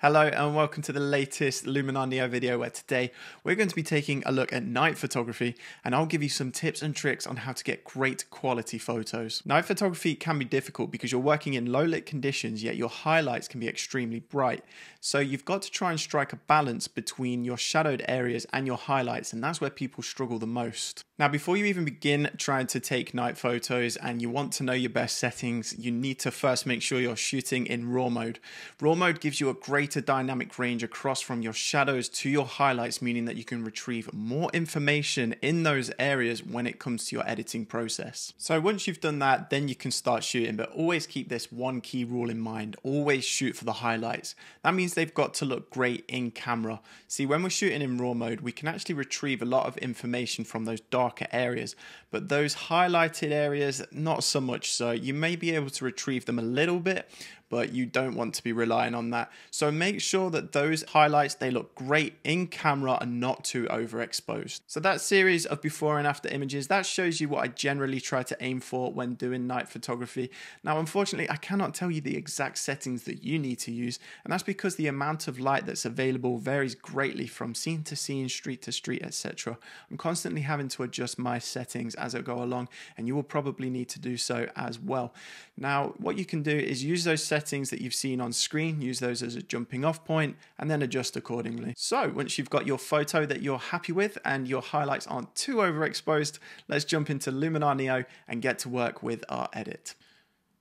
Hello and welcome to the latest Luminar Neo video, where today we're going to be taking a look at night photography, and I'll give you some tips and tricks on how to get great quality photos. Night photography can be difficult because you're working in low lit conditions, yet your highlights can be extremely bright. So you've got to try and strike a balance between your shadowed areas and your highlights, and that's where people struggle the most. Now, before you even begin trying to take night photos and you want to know your best settings, you need to first make sure you're shooting in RAW mode. RAW mode gives you a greater dynamic range across from your shadows to your highlights, meaning that you can retrieve more information in those areas when it comes to your editing process. So once you've done that, then you can start shooting, but always keep this one key rule in mind. Always shoot for the highlights. That means they've got to look great in camera. See, when we're shooting in RAW mode, we can actually retrieve a lot of information from those darker areas, but those highlighted areas, not so much so. You may be able to retrieve them a little bit, but you don't want to be relying on that. So make sure that those highlights, they look great in camera and not too overexposed. So that series of before and after images, that shows you what I generally try to aim for when doing night photography. Now, unfortunately, I cannot tell you the exact settings that you need to use, and that's because the amount of light that's available varies greatly from scene to scene, street to street, etc. I'm constantly having to adjust my settings as I go along, and you will probably need to do so as well. Now, what you can do is use those settings that you've seen on screen, use those as a jumping off point, and then adjust accordingly. So once you've got your photo that you're happy with and your highlights aren't too overexposed, let's jump into Luminar Neo and get to work with our edit.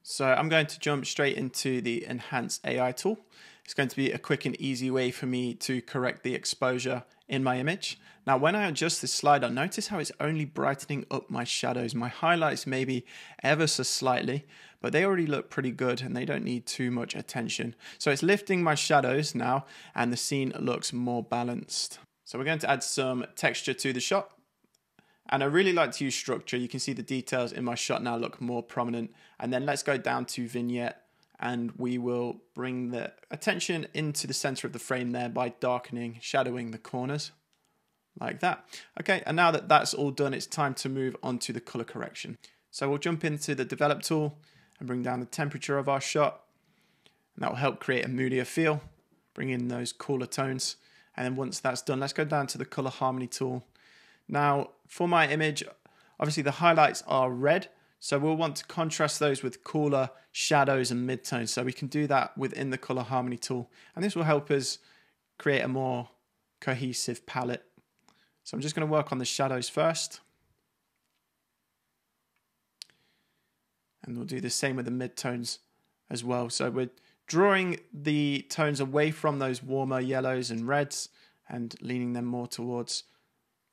So I'm going to jump straight into the Enhance AI tool. It's going to be a quick and easy way for me to correct the exposure in my image. Now, when I adjust this slider, notice how it's only brightening up my shadows. My highlights maybe ever so slightly, but they already look pretty good and they don't need too much attention. So it's lifting my shadows now and the scene looks more balanced. So we're going to add some texture to the shot. And I really like to use structure. You can see the details in my shot now look more prominent. And then let's go down to vignette, and we will bring the attention into the center of the frame there by darkening, shadowing the corners like that. Okay, and now that that's all done, it's time to move on to the color correction. So we'll jump into the develop tool and bring down the temperature of our shot. And that will help create a moodier feel, bring in those cooler tones. And then once that's done, let's go down to the color harmony tool. Now, for my image, obviously the highlights are red, so we'll want to contrast those with cooler shadows and midtones. So we can do that within the color harmony tool. And this will help us create a more cohesive palette. So I'm just going to work on the shadows first. And we'll do the same with the midtones as well. So we're drawing the tones away from those warmer yellows and reds and leaning them more towards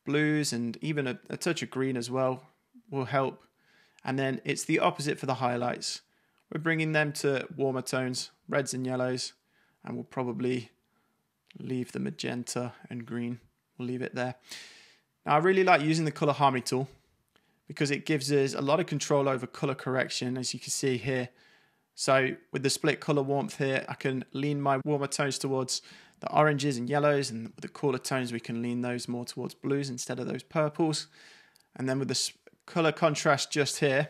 blues, and even a touch of green as well will help. And then it's the opposite for the highlights. We're bringing them to warmer tones, reds and yellows, and we'll probably leave the magenta and green. We'll leave it there. Now, I really like using the color harmony tool because it gives us a lot of control over color correction, as you can see here. So with the split color warmth here, I can lean my warmer tones towards the oranges and yellows, and with the cooler tones, we can lean those more towards blues instead of those purples. And then with the color contrast just here,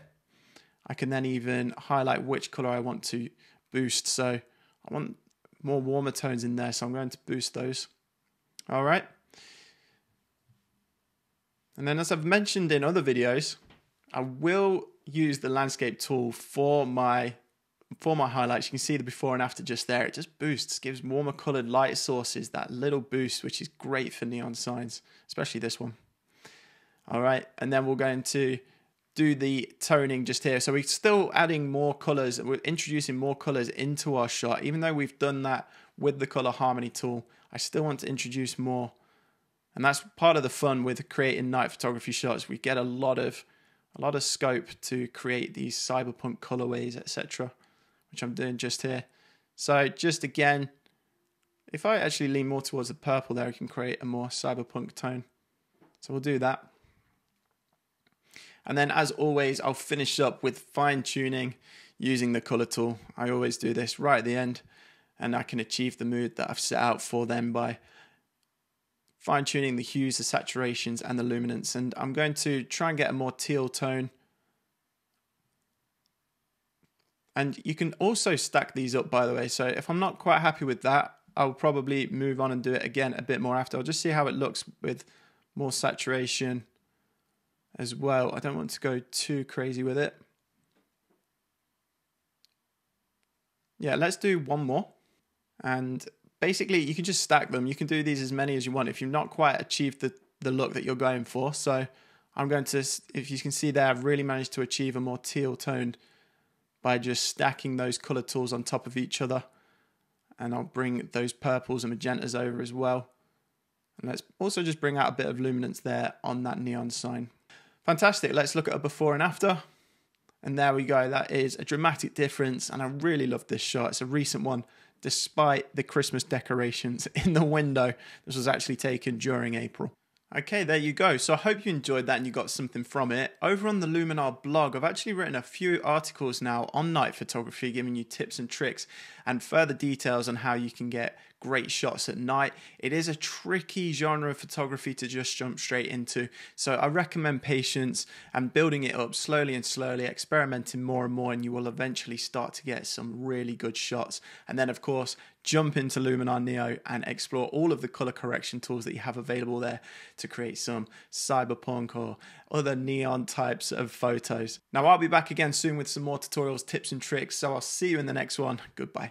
I can then even highlight which color I want to boost. So I want more warmer tones in there, so I'm going to boost those. All right. And then, as I've mentioned in other videos, I will use the landscape tool for my highlights. You can see the before and after just there. It just boosts, gives warmer colored light sources that little boost, which is great for neon signs, especially this one. All right, and then we're going to do the toning just here. So we're still adding more colors. We're introducing more colors into our shot. Even though we've done that with the color harmony tool, I still want to introduce more. And that's part of the fun with creating night photography shots. We get a lot of scope to create these cyberpunk colorways, etc., which I'm doing just here. So just again, if I actually lean more towards the purple there, I can create a more cyberpunk tone. So we'll do that. And then, as always, I'll finish up with fine tuning using the color tool. I always do this right at the end, and I can achieve the mood that I've set out for them by fine-tuning the hues, the saturations, and the luminance. And I'm going to try and get a more teal tone. And you can also stack these up, by the way. So if I'm not quite happy with that, I'll probably move on and do it again a bit more after. I'll just see how it looks with more saturation as well. I don't want to go too crazy with it. Yeah, let's do one more. And basically, you can just stack them. You can do these as many as you want if you've not quite achieved the look that you're going for. So I'm going to, if you can see there, I've really managed to achieve a more teal tone by just stacking those color tools on top of each other. And I'll bring those purples and magentas over as well. And let's also just bring out a bit of luminance there on that neon sign. Fantastic. Let's look at a before and after. And there we go. That is a dramatic difference. And I really love this shot. It's a recent one, despite the Christmas decorations in the window. This was actually taken during April. Okay, there you go. So I hope you enjoyed that and you got something from it. Over on the Luminar blog, I've actually written a few articles now on night photography, giving you tips and tricks and further details on how you can get great shots at night. It is a tricky genre of photography to just jump straight into. So I recommend patience and building it up slowly and slowly, experimenting more and more, and you will eventually start to get some really good shots. And then, of course, jump into Luminar Neo and explore all of the color correction tools that you have available there to create some cyberpunk or other neon types of photos. Now, I'll be back again soon with some more tutorials, tips and tricks. So I'll see you in the next one. Goodbye.